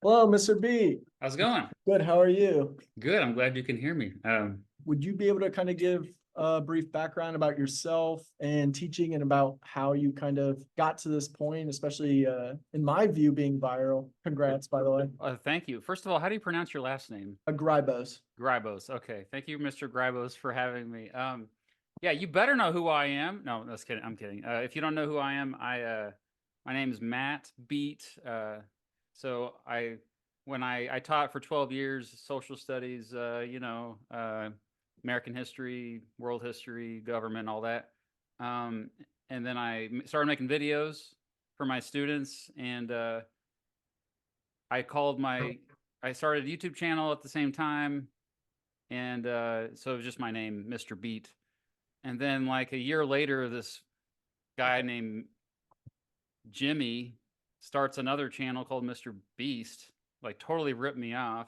Hello, Mr. B. How's it going? Good. How are you? Good. I'm glad you can hear me. Would you be able to kind of give a brief background about yourself and teaching and about how you kind of got to this point, especially in my view, being viral? Congrats, by the way. Thank you. First of all, how do you pronounce your last name? Gribos. Gribos. Okay. Thank you, Mr. Gribos, for having me. Yeah, you better know who I am. No, that's kidding. I'm kidding. If you don't know who I am, my name is Matt Beat. When I taught for 12 years social studies, American history, world history, government, all that. Um, and then started making videos for my students, and I called my I started a YouTube channel at the same time, and so it was just my name, Mr. Beat. And then like a year later, this guy named Jimmy starts another channel called Mr. Beast, like totally ripped me off.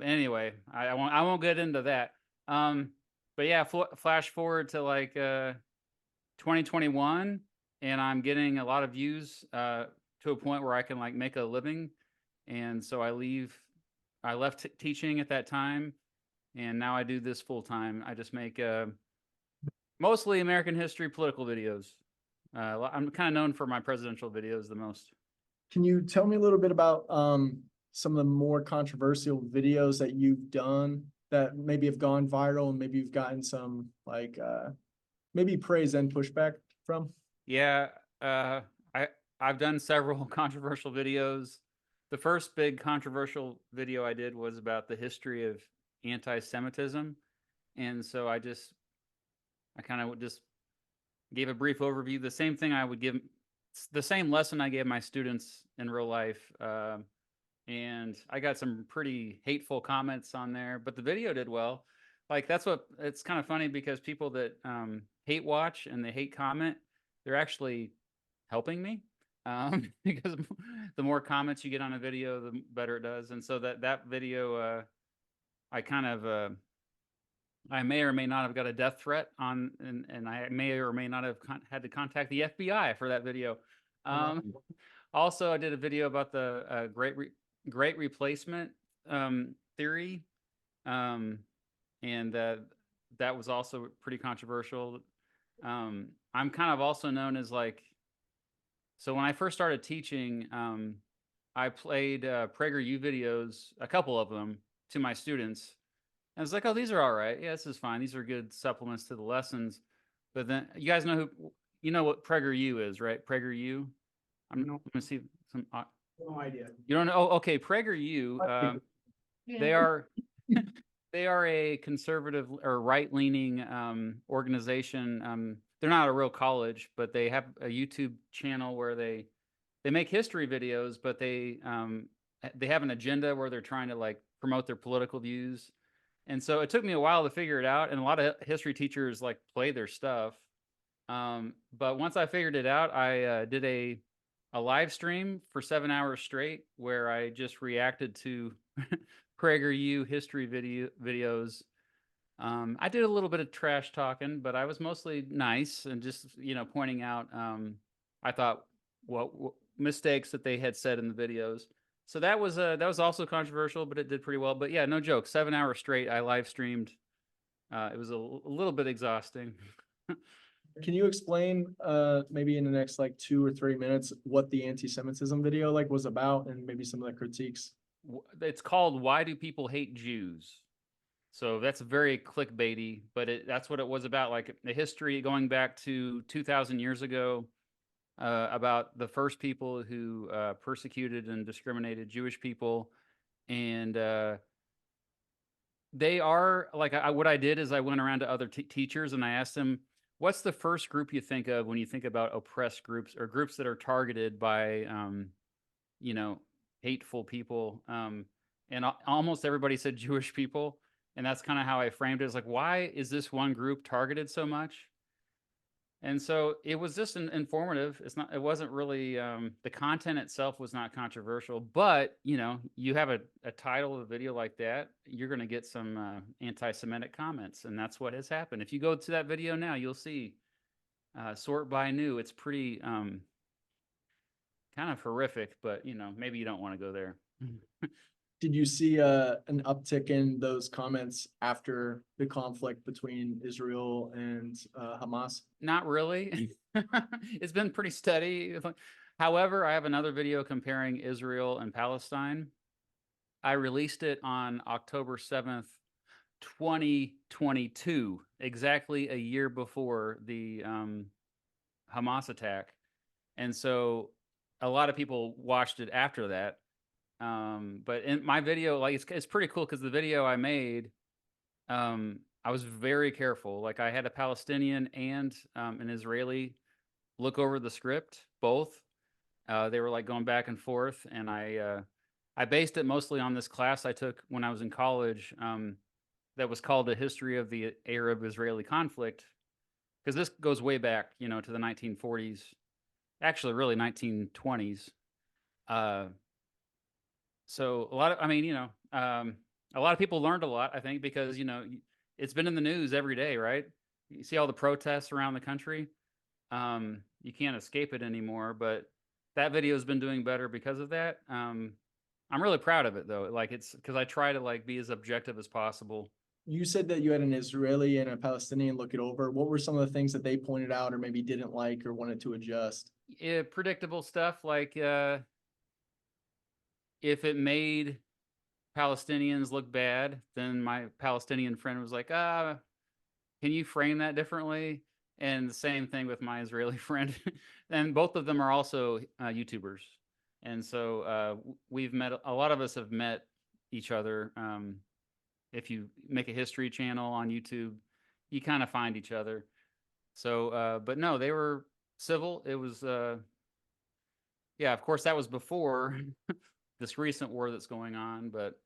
Anyway, I won't get into that. Um, but yeah, flash forward to like 2021, and I'm getting a lot of views to a point where I can like make a living. And so I left teaching at that time, and now I do this full time. I just make mostly American history, political videos. I'm kind of known for my presidential videos the most. Can you tell me a little bit about some of the more controversial videos that you've done that maybe have gone viral and maybe you've gotten some maybe praise and pushback from? Yeah, uh, I I've done several controversial videos. The first big controversial video I did was about the history of anti-Semitism, and so I kind of just gave a brief overview. The same thing I would give, the same lesson I gave my students in real life. And I got some pretty hateful comments on there, but the video did well. Like it's kind of funny because people that hate watch and they hate comment, they're actually helping me because the more comments you get on a video, the better it does. And so that video, I kind of I may or may not have got a death threat on, and I may or may not have had to contact the FBI for that video. Um, Also, I did a video about the great replacement theory, um, and that was also pretty controversial. I'm kind of also known as like, so when I first started teaching, I played Prager U videos, a couple of them, to my students. And I was like, oh, these are all right. Yeah, this is fine. These are good supplements to the lessons. But then you guys know you know what Prager U is, right? Prager U. I'm gonna see some. No idea. You don't know? Oh, okay. Prager U. They are they are a conservative or right-leaning organization. They're not a real college, but they have a YouTube channel where they make history videos, but they have an agenda where they're trying to like promote their political views. And so it took me a while to figure it out, and a lot of history teachers like play their stuff. But once I figured it out, I did a live stream for 7 hours straight where I just reacted to Prager U history videos. I did a little bit of trash talking, but I was mostly nice and just pointing out I thought what mistakes that they had said in the videos. So that was also controversial, but it did pretty well. But yeah, no joke. 7 hours straight, I live streamed. It was a little bit exhausting. Can you explain maybe in the next like 2 or 3 minutes what the anti-Semitism video like was about and maybe some of the critiques? It's called "Why Do People Hate Jews?" So that's very clickbaity, but that's what it was about. Like the history going back to 2,000 years ago, about the first people who persecuted and discriminated Jewish people. And they are like, what I did is I went around to other teachers and I asked them, what's the first group you think of when you think about oppressed groups or groups that are targeted by, you know, hateful people? And almost everybody said Jewish people. And that's kind of how I framed it. It's like, why is this one group targeted so much? And so it was just informative. It wasn't really, the content itself was not controversial, but you have a title of a video like that, you're going to get some anti-Semitic comments. And that's what has happened. If you go to that video now, you'll see sort by new. It's pretty kind of horrific, but maybe you don't want to go there. Did you see an uptick in those comments after the conflict between Israel and Hamas? Not really. It's been pretty steady. However, I have another video comparing Israel and Palestine. I released it on October 7th, 2022, exactly a year before the Hamas attack. And so a lot of people watched it after that. But in my video, like it's pretty cool because the video I made, I was very careful. Like I had a Palestinian and an Israeli look over the script, both. They were like going back and forth, and I based it mostly on this class I took when I was in college, that was called the History of the Arab-Israeli Conflict, because this goes way back, to the 1940s, actually really 1920s. So a lot of, a lot of people learned a lot, I think, because, it's been in the news every day, right? You see all the protests around the country. You can't escape it anymore, but that video has been doing better because of that. I'm really proud of it though. Like it's because I try to like be as objective as possible. You said that you had an Israeli and a Palestinian look it over. What were some of the things that they pointed out or maybe didn't like or wanted to adjust? Yeah, predictable stuff like if it made Palestinians look bad, then my Palestinian friend was like, can you frame that differently? And the same thing with my Israeli friend. And both of them are also YouTubers. And so we've met, a lot of us have met each other. If you make a history channel on YouTube, you kind of find each other. So, but no, they were civil. It was, yeah, of course, that was before this recent war that's going on. But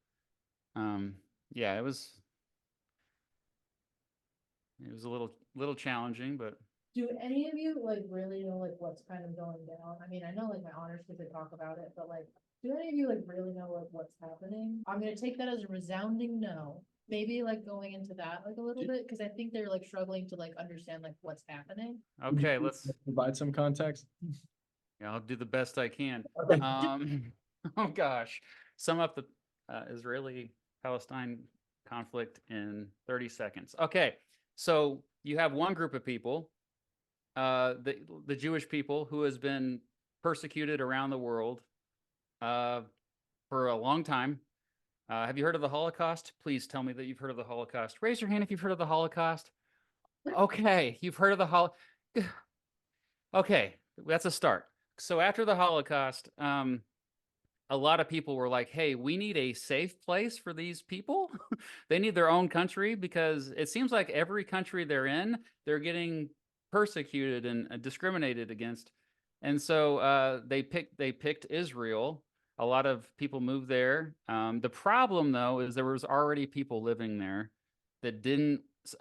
yeah, it was a little challenging, but Do any of you like really know like what's kind of going down? I mean, I know like my honors kids they talk about it, but like, do any of you like really know like what's happening? I'm gonna take that as a resounding no. Maybe like going into that like a little bit because I think they're like struggling to like understand like what's happening. okay, let's Provide some context. yeah, I'll do the best I can. Okay. Oh gosh, sum up the Israeli-Palestine conflict in 30 seconds. Okay, so you have one group of people, the Jewish people, who has been persecuted around the world for a long time. Have you heard of the Holocaust? Please tell me that you've heard of the Holocaust. Raise your hand if you've heard of the Holocaust. Okay, you've heard of the Holocaust. Okay, that's a start. So after the Holocaust, a lot of people were like, hey, we need a safe place for these people. They need their own country because it seems like every country they're in, they're getting persecuted and discriminated against. And so they picked Israel. A lot of people moved there. The problem, though, is there was already people living there that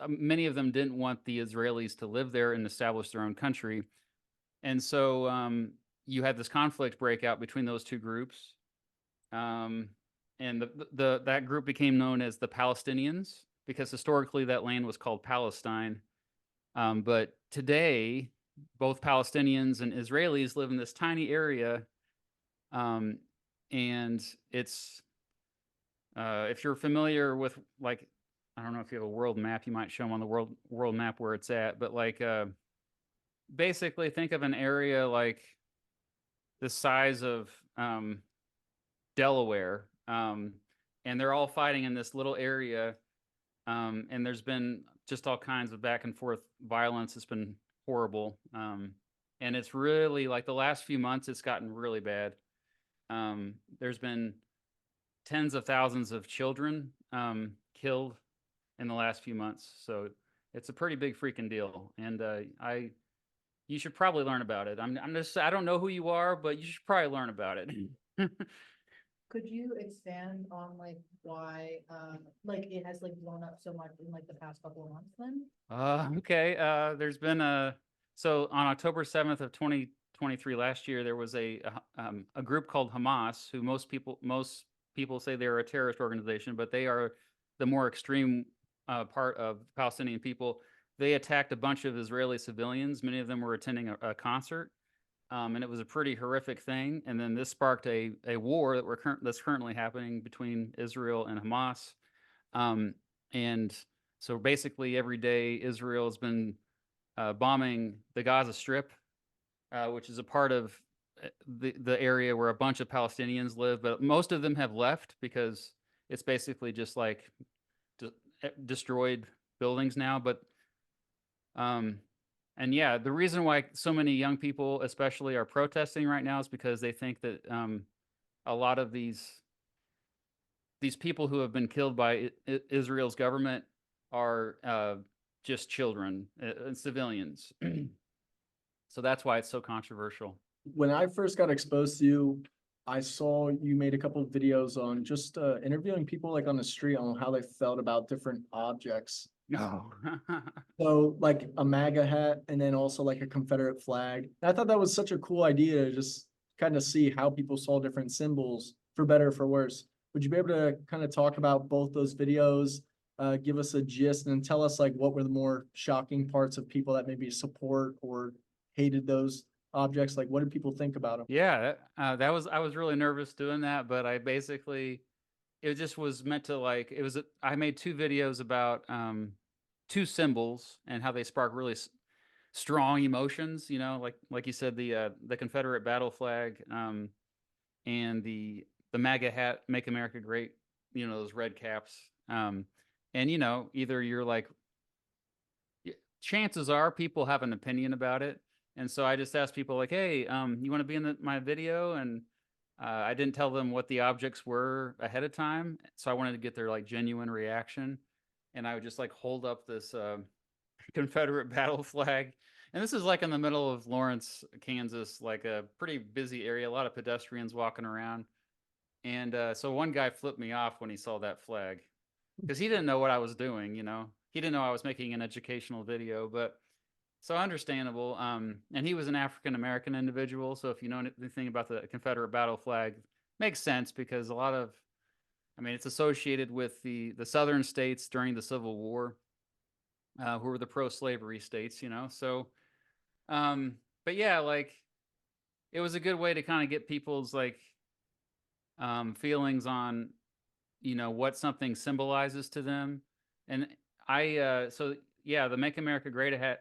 many of them didn't want the Israelis to live there and establish their own country. And so you had this conflict break out between those two groups. And that group became known as the Palestinians because historically that land was called Palestine. But today, both Palestinians and Israelis live in this tiny area. And it's, if you're familiar with, like, I don't know if you have a world map, you might show them on the world map where it's at, but like, basically think of an area like the size of Delaware, and they're all fighting in this little area, and there's been just all kinds of back and forth violence. It's been horrible, and it's really like the last few months it's gotten really bad. There's been tens of thousands of children killed in the last few months, so it's a pretty big freaking deal. And you should probably learn about it. I don't know who you are, but you should probably learn about it. Could you expand on like why like it has like blown up so much in like the past couple of months then? Okay. There's been so on October 7th of 2023 last year, there was a group called Hamas, who most people say they're a terrorist organization, but they are the more extreme part of Palestinian people. They attacked a bunch of Israeli civilians. Many of them were attending a concert. and it was a pretty horrific thing. And then this sparked a war that's currently happening between Israel and Hamas. And so basically every day Israel has been bombing the Gaza Strip, which is a part of the area where a bunch of Palestinians live, but most of them have left because it's basically just like destroyed buildings now. But and yeah, the reason why so many young people, especially, are protesting right now is because they think that a lot of these people who have been killed by Israel's government are just children and civilians. So that's why it's so controversial. When I first got exposed to you, I saw you made a couple of videos on just interviewing people like on the street on how they felt about different objects. No. So like a MAGA hat and then also like a Confederate flag. And I thought that was such a cool idea to just kind of see how people saw different symbols for better or for worse. Would you be able to kind of talk about both those videos, give us a gist and tell us like what were the more shocking parts of people that maybe support or hated those objects? Like what did people think about them? Yeah, I was really nervous doing that, but I basically, it just was meant to like, I made 2 videos about 2 symbols and how they spark really strong emotions, like you said, the Confederate battle flag, and the MAGA hat, Make America Great, those red caps. And either you're like, chances are people have an opinion about it. And so I just asked people like, hey, you want to be in my video? And I didn't tell them what the objects were ahead of time. So I wanted to get their like genuine reaction. And I would just like hold up this Confederate battle flag. And this is like in the middle of Lawrence, Kansas, like a pretty busy area, a lot of pedestrians walking around. And so one guy flipped me off when he saw that flag because he didn't know what I was doing, He didn't know I was making an educational video, but so understandable. And he was an African American individual. So if you know anything about the Confederate battle flag, makes sense because it's associated with the southern states during the Civil War, who were the pro-slavery states, So, but yeah, like it was a good way to kind of get people's like feelings on, what something symbolizes to them. And so yeah, the Make America Great had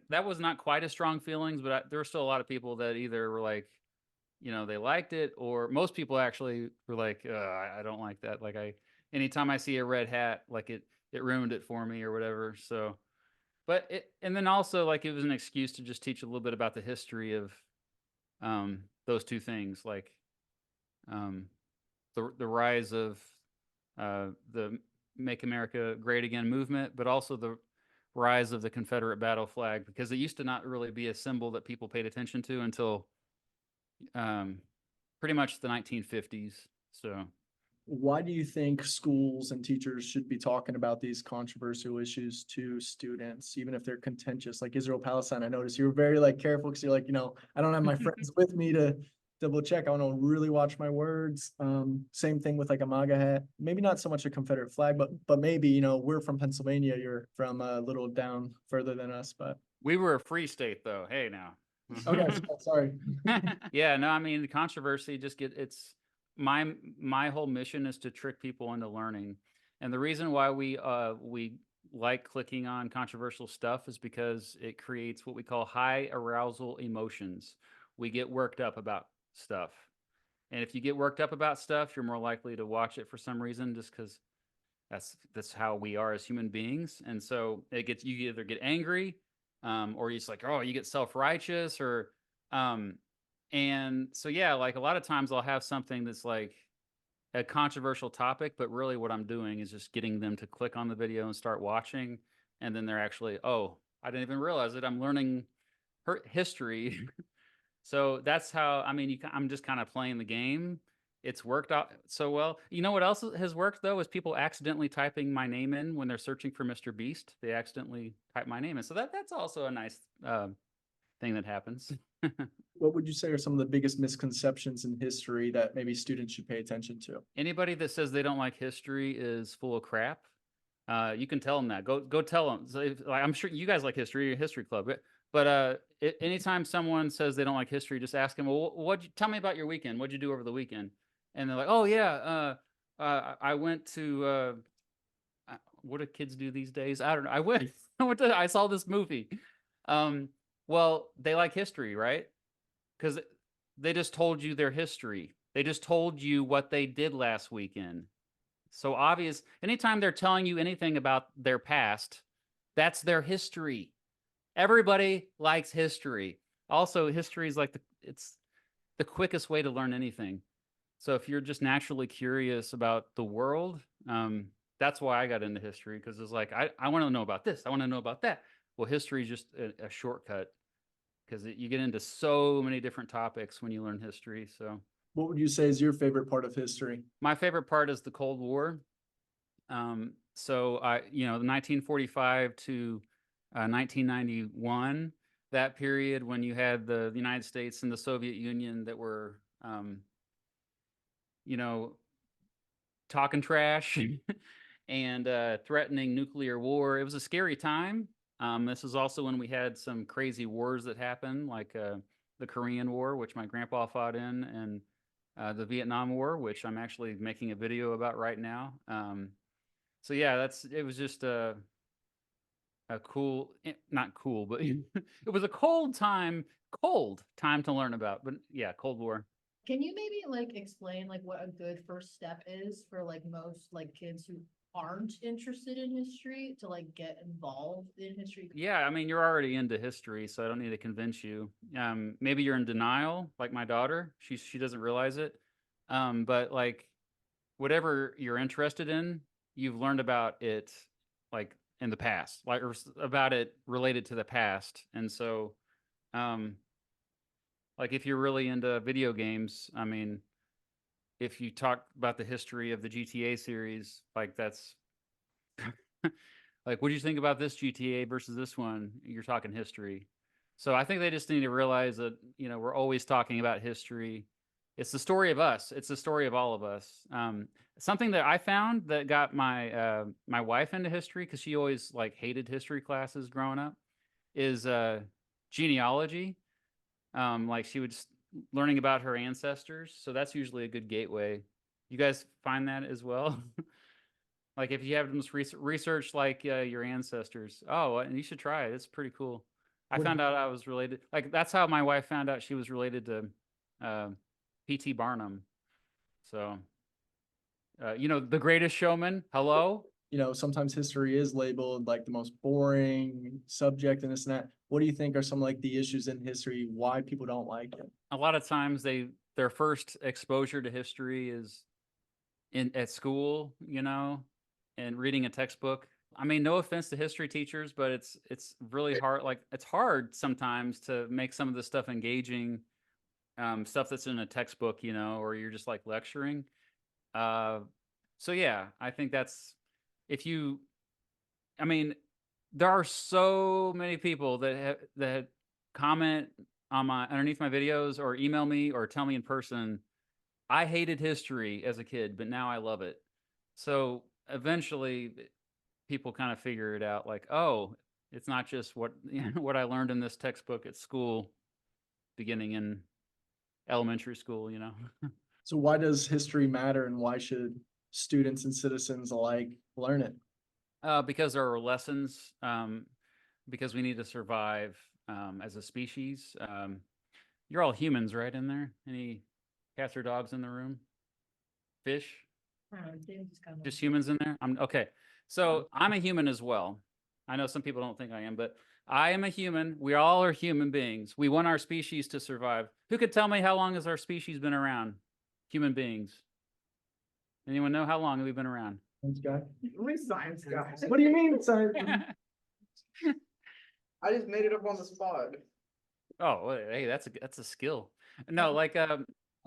that was not quite as strong feelings, but there were still a lot of people that either were like, they liked it, or most people actually were like, I don't like that. Like anytime I see a red hat, like it ruined it for me or whatever. So, and then also like it was an excuse to just teach a little bit about the history of those 2 things, like the rise of the Make America Great Again movement, but also the rise of the Confederate battle flag, because it used to not really be a symbol that people paid attention to until pretty much the 1950s. So Why do you think schools and teachers should be talking about these controversial issues to students, even if they're contentious, like Israel Palestine? I noticed you were very like careful because you're like, I don't have my friends with me to double check. I want to really watch my words. Same thing with like a MAGA hat. Maybe not so much a Confederate flag, but maybe, we're from Pennsylvania. You're from a little down further than us, but we were a free state though. Hey now. okay, sorry. Yeah, no, the controversy it's my whole mission is to trick people into learning. And the reason why we like clicking on controversial stuff is because it creates what we call high arousal emotions. We get worked up about stuff. And if you get worked up about stuff, you're more likely to watch it for some reason, just because that's how we are as human beings. And so you either get angry, or you're just like, oh, you get self-righteous, or and so yeah, like a lot of times I'll have something that's like a controversial topic, but really what I'm doing is just getting them to click on the video and start watching, and then they're actually, oh, I didn't even realize it. I'm learning history. So that's how, I'm just kind of playing the game. It's worked out so well. You know what else has worked though, is people accidentally typing my name in when they're searching for Mr. Beast. They accidentally type my name in. So that's also a nice thing that happens. What would you say are some of the biggest misconceptions in history that maybe students should pay attention to? Anybody that says they don't like history is full of crap. You can tell them that. Go tell them. So I'm sure you guys like history, your history club. But anytime someone says they don't like history, just ask them, well, tell me about your weekend. What'd you do over the weekend? And they're like, oh yeah, I went to what do kids do these days? I don't know. I saw this movie. Well, they like history, right? Because they just told you their history. They just told you what they did last weekend. So obvious. Anytime they're telling you anything about their past, that's their history. Everybody likes history. Also, history is like it's the quickest way to learn anything. So if you're just naturally curious about the world, that's why I got into history, because it's like I want to know about this. I want to know about that. Well, history is just a shortcut, because you get into so many different topics when you learn history. So What would you say is your favorite part of history? my favorite part is the Cold War. So the 1945 to 1991, that period when you had the United States and the Soviet Union that were, talking trash and threatening nuclear war. It was a scary time. This is also when we had some crazy wars that happened, like the Korean War, which my grandpa fought in, and the Vietnam War, which I'm actually making a video about right now. So yeah, it was just a cool, not cool, but it was a cold time to learn about. But yeah, Cold War. Can you maybe like explain like what a good first step is for like most like kids who aren't interested in history to like get involved in history? Yeah, I mean, you're already into history, so I don't need to convince you. Maybe you're in denial, like my daughter. She doesn't realize it. But like whatever you're interested in, you've learned about it like in the past, like or about it related to the past. And so like if you're really into video games, I mean, if you talk about the history of the GTA series, like that's like, what do you think about this GTA versus this one? You're talking history. So I think they just need to realize that, we're always talking about history. It's the story of us. It's the story of all of us. Something that I found that got my my wife into history, because she always like hated history classes growing up, is genealogy. Like she would learning about her ancestors. So that's usually a good gateway. You guys find that as well? Like if you have them research like your ancestors. Oh, and you should try it. It's pretty cool. I found out I was related. Like that's how my wife found out she was related to P.T. Barnum. So, The Greatest Showman. Hello. Sometimes history is labeled like the most boring subject and this and that. What do you think are some like the issues in history, why people don't like it? A lot of times their first exposure to history is at school, and reading a textbook. I mean, no offense to history teachers, but it's really hard. Like it's hard sometimes to make some of this stuff engaging, stuff that's in a textbook, or you're just like lecturing. So yeah, I think that's I mean, there are so many people that comment on underneath my videos or email me or tell me in person, I hated history as a kid, but now I love it. So eventually people kind of figure it out, like, oh, it's not just what what I learned in this textbook at school, beginning in elementary school. So why does history matter and why should students and citizens alike learn it? Because there are lessons, because we need to survive as a species. You're all humans, right? In there, any cats or dogs in the room? Fish? Just humans in there? I'm okay. So I'm a human as well. I know some people don't think I am, but I am a human. We all are human beings. We want our species to survive. Who could tell me how long has our species been around? Human beings. Anyone know how long have we been around? Science guy? Only science guy. What do you mean, science? I just made it up on the spot. Oh, well, hey, that's a skill. No, like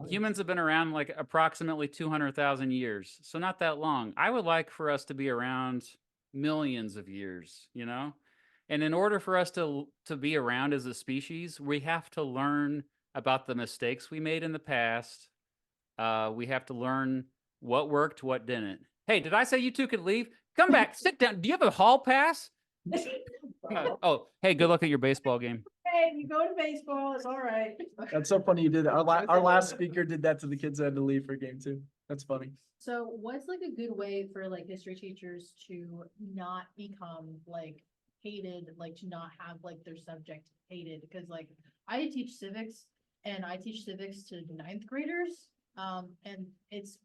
humans have been around like approximately 200,000 years, so not that long. I would like for us to be around millions of years, And in order for us to be around as a species, we have to learn about the mistakes we made in the past. We have to learn what worked, what didn't. Hey, did I say you two could leave? Come back, sit down. Do you have a hall pass? Oh, hey, good luck at your baseball game. can go to baseball, it's all right. That's so funny you did that. Our last speaker did that to the kids that had to leave for game two. That's funny. So what's like a good way for like history teachers to not become like hated, like to not have like their subject hated? Because like I teach civics and I teach civics to ninth graders. And it's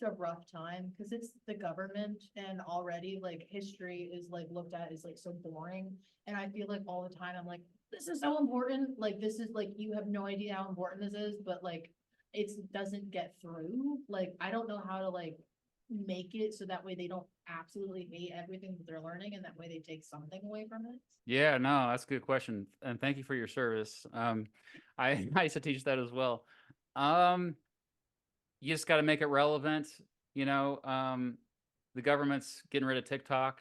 a rough time because it's the government and already like history is like looked at as like so boring. And I feel like all the time I'm like, this is so important. Like this is like you have no idea how important this is, but like it doesn't get through. Like I don't know how to like make it so that way they don't absolutely hate everything that they're learning and that way they take something away from it. Yeah, no, that's a good question. And thank you for your service. I used to teach that as well. You just got to make it relevant. The government's getting rid of TikTok,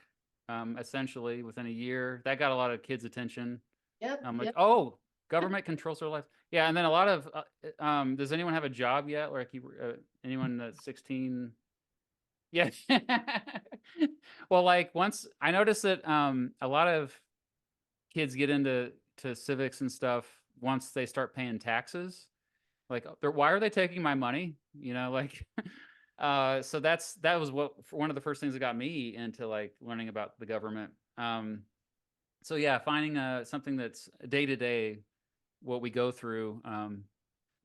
essentially within a year. That got a lot of kids' attention. Yep. I'm like, yep. oh, government controls their life. Yeah, and then a lot of, does anyone have a job yet? Like anyone that's 16? Yeah. Well, like once I noticed that a lot of kids get into civics and stuff once they start paying taxes. Like, why are they taking my money? Like, so that was one of the first things that got me into like learning about the government. So yeah, finding something that's day to day, what we go through.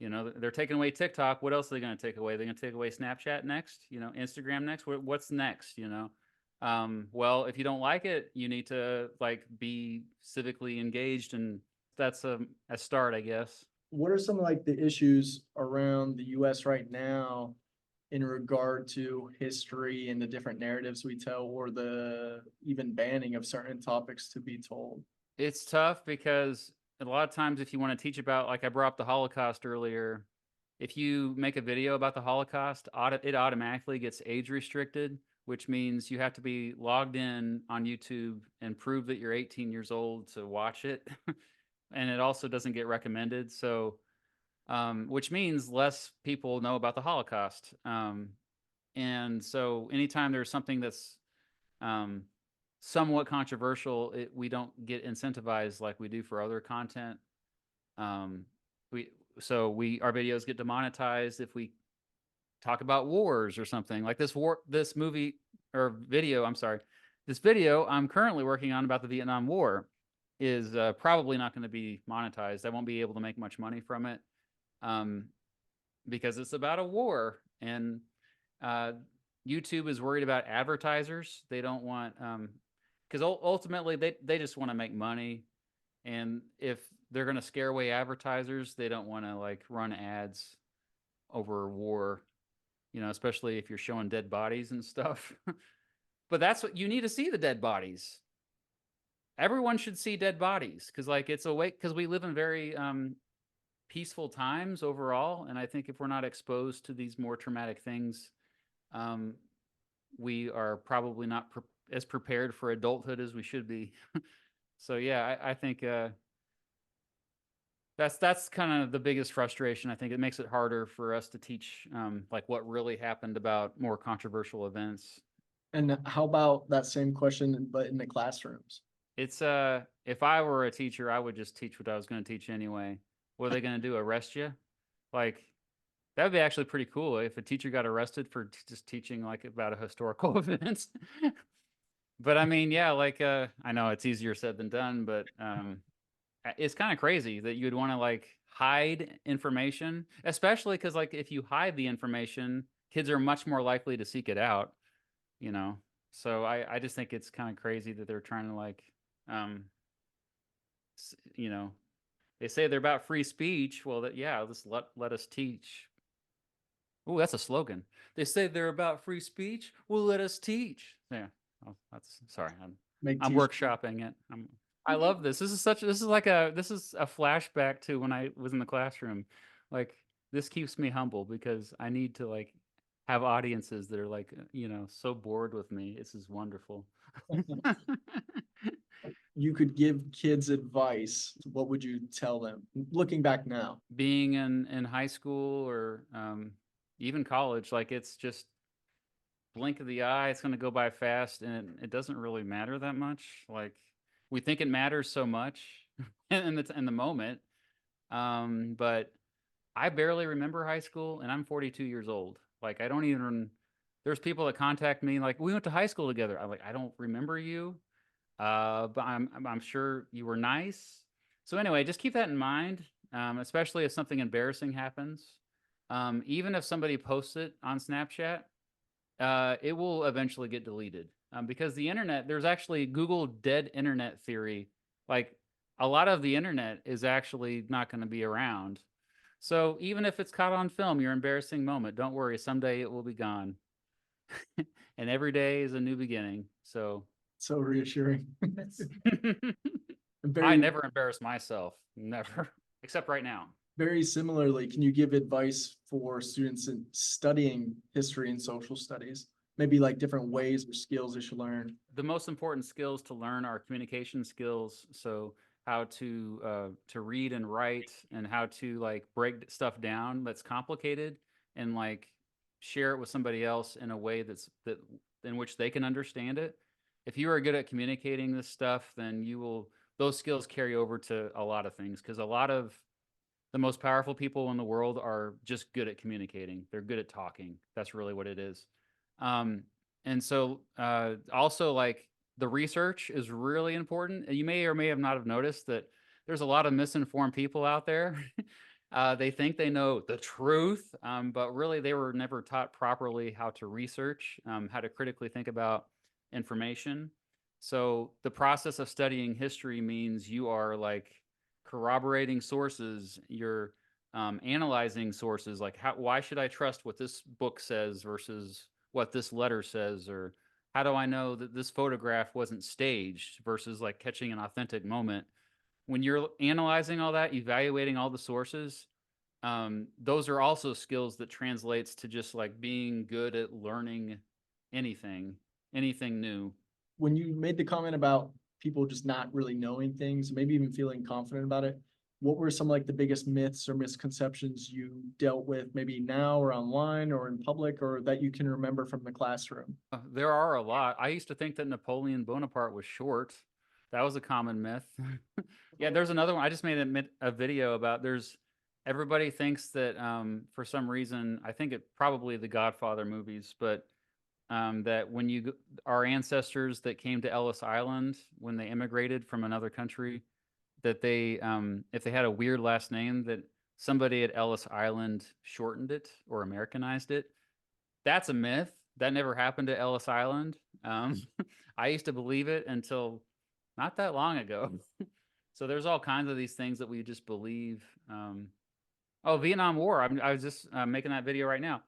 They're taking away TikTok. What else are they going to take away? They're going to take away Snapchat next. Instagram next. What's next? Well, if you don't like it, you need to like be civically engaged, and that's a start, I guess. What are some like the issues around the US right now in regard to history and the different narratives we tell, or the even banning of certain topics to be told? It's tough because a lot of times if you want to teach about, like I brought up the Holocaust earlier, if you make a video about the Holocaust, it automatically gets age restricted, which means you have to be logged in on YouTube and prove that you're 18 years old to watch it. And it also doesn't get recommended. So, which means less people know about the Holocaust. And so anytime there's something that's somewhat controversial, we don't get incentivized like we do for other content. Our videos get demonetized if we talk about wars or something like this video I'm currently working on about the Vietnam War is probably not going to be monetized. I won't be able to make much money from it because it's about a war, and YouTube is worried about advertisers. They don't want because ultimately they just want to make money, and if they're going to scare away advertisers, they don't want to like run ads over war, especially if you're showing dead bodies and stuff. But that's what you need to see, the dead bodies. Everyone should see dead bodies because like it's a way, because we live in very peaceful times overall, and I think if we're not exposed to these more traumatic things, we are probably not as prepared for adulthood as we should be. So yeah, I think that's kind of the biggest frustration. I think it makes it harder for us to teach like what really happened about more controversial events. And how about that same question, but in the classrooms? It's if I were a teacher, I would just teach what I was going to teach anyway. What are they going to do? Arrest you? Like that would be actually pretty cool if a teacher got arrested for just teaching like about a historical event. But I mean, yeah, like I know it's easier said than done, but it's kind of crazy that you'd want to like hide information, especially because like if you hide the information, kids are much more likely to seek it out, So I just think it's kind of crazy that they're trying to like, they say they're about free speech. Well, just let us teach. Oh, that's a slogan. They say they're about free speech. Well, let us teach. Yeah. Oh, sorry. I'm workshopping it. I love this. This is a flashback to when I was in the classroom. Like this keeps me humble because I need to like have audiences that are like, so bored with me. This is wonderful. You could give kids advice. What would you tell them looking back now? Being in high school or even college, like it's just blink of the eye. It's going to go by fast, and it doesn't really matter that much. Like we think it matters so much. in the moment. But I barely remember high school, and I'm 42 years old. Like, I don't even. There's people that contact me like, we went to high school together. I'm like, I don't remember you, but I'm sure you were nice. So anyway, just keep that in mind, especially if something embarrassing happens. Even if somebody posts it on Snapchat, it will eventually get deleted, because the internet. There's actually Google dead internet theory. Like, a lot of the internet is actually not going to be around. So even if it's caught on film, your embarrassing moment, don't worry. Someday it will be gone. And every day is a new beginning. So So reassuring. I Very, never embarrass myself. Never. Except right now. very similarly, can you give advice for students in studying history and social studies? Maybe like different ways or skills they should learn. The most important skills to learn are communication skills. So how to read and write, and how to like break stuff down that's complicated, and like share it with somebody else in a way that in which they can understand it. If you are good at communicating this stuff, then those skills carry over to a lot of things, because a lot of the most powerful people in the world are just good at communicating. They're good at talking. That's really what it is. Um, and so also, like, the research is really important. And you may or may have not have noticed that there's a lot of misinformed people out there. They think they know the truth, but really they were never taught properly how to research, how to critically think about information. So the process of studying history means you are like corroborating sources. You're analyzing sources, like why should I trust what this book says versus what this letter says, or how do I know that this photograph wasn't staged versus like catching an authentic moment. When you're analyzing all that, evaluating all the sources, those are also skills that translates to just like being good at learning anything new. When you made the comment about people just not really knowing things, maybe even feeling confident about it, what were some like the biggest myths or misconceptions you dealt with maybe now or online or in public, or that you can remember from the classroom? There are a lot. I used to think that Napoleon Bonaparte was short. That was a common myth. Yeah, there's another one. I just made a video about. Everybody thinks that for some reason, I think it probably the Godfather movies, but that when our ancestors that came to Ellis Island when they immigrated from another country, that they if they had a weird last name, that somebody at Ellis Island shortened it or Americanized it. That's a myth. That never happened to Ellis Island. I used to believe it until not that long ago. So there's all kinds of these things that we just believe. Oh, Vietnam War. I was just making that video right now.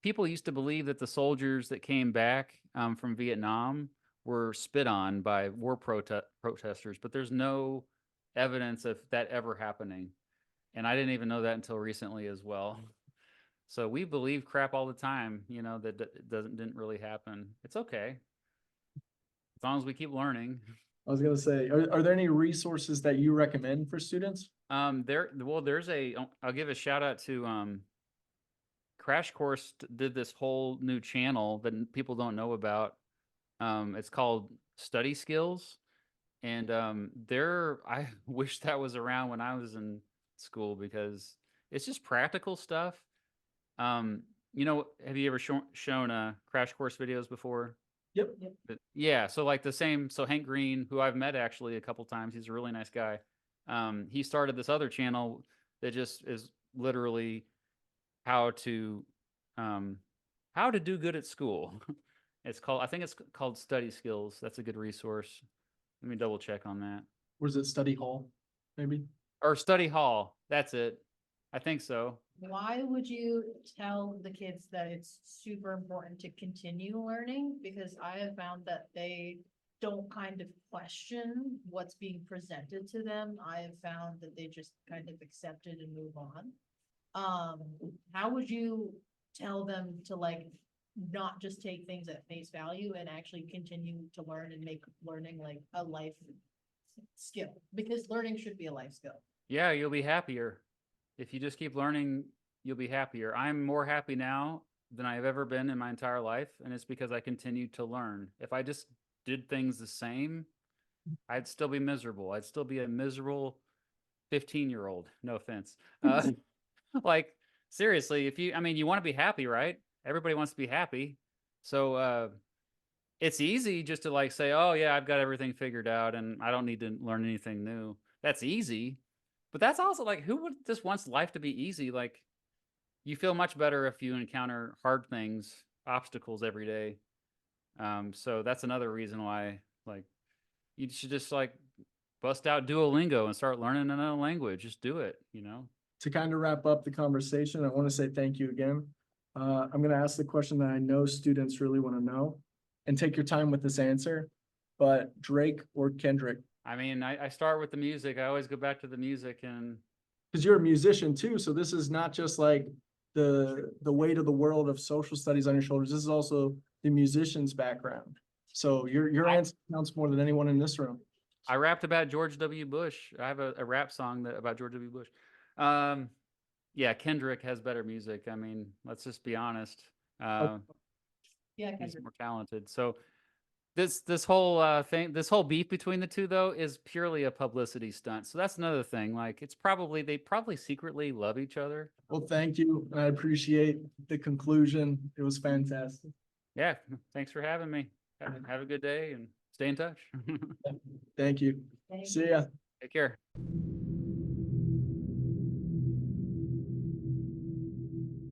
People used to believe that the soldiers that came back from Vietnam were spit on by war protesters, but there's no evidence of that ever happening. And I didn't even know that until recently as well. So we believe crap all the time, that didn't really happen. It's okay, as long as we keep learning. I was gonna say, are there any resources that you recommend for students? I'll give a shout out to Crash Course did this whole new channel that people don't know about. It's called Study Skills, and I wish that was around when I was in school, because it's just practical stuff. Have you ever shown Crash Course videos before? Yep. Yeah, so like so Hank Green, who I've met actually a couple times, he's a really nice guy. He started this other channel that just is literally how to do good at school. I think it's called Study Skills. That's a good resource. Let me double check on that. Was it study hall, maybe? Or Study Hall. That's it. I think so. Why would you tell the kids that it's super important to continue learning? Because I have found that they don't kind of question what's being presented to them. I have found that they just kind of accept it and move on. How would you tell them to like not just take things at face value and actually continue to learn and make learning like a life skill? Because learning should be a life skill. Yeah, you'll be happier. If you just keep learning, you'll be happier. I'm more happy now than I've ever been in my entire life, and it's because I continue to learn. If I just did things the same, I'd still be miserable. I'd still be a miserable 15-year-old. No offense. Like seriously, if you, I mean, you want to be happy, right? Everybody wants to be happy. So, it's easy just to like say, oh yeah, I've got everything figured out and I don't need to learn anything new. That's easy. But that's also like, who would just wants life to be easy? Like, you feel much better if you encounter hard things, obstacles every day. So that's another reason why, like, you should just like bust out Duolingo and start learning another language. Just do it, you know? To kind of wrap up the conversation, I want to say thank you again. I'm going to ask the question that I know students really want to know, and take your time with this answer. But Drake or Kendrick? I mean, I start with the music. I always go back to the music, and Because you're a musician too, so this is not just like the weight of the world of social studies on your shoulders. This is also the musician's background. So your answer counts more than anyone in this room. I rapped about George W. Bush. I have a rap song about George W. Bush. Yeah, Kendrick has better music. I mean, let's just be honest. Yeah, He's Kendrick. more talented. So this whole thing, this whole beef between the two though, is purely a publicity stunt. So that's another thing. Like, they probably secretly love each other. Well, thank you. I appreciate the conclusion. It was fantastic. Yeah, thanks for having me. Have a good day and stay in touch. Thank you. Thank See you. ya. Take care.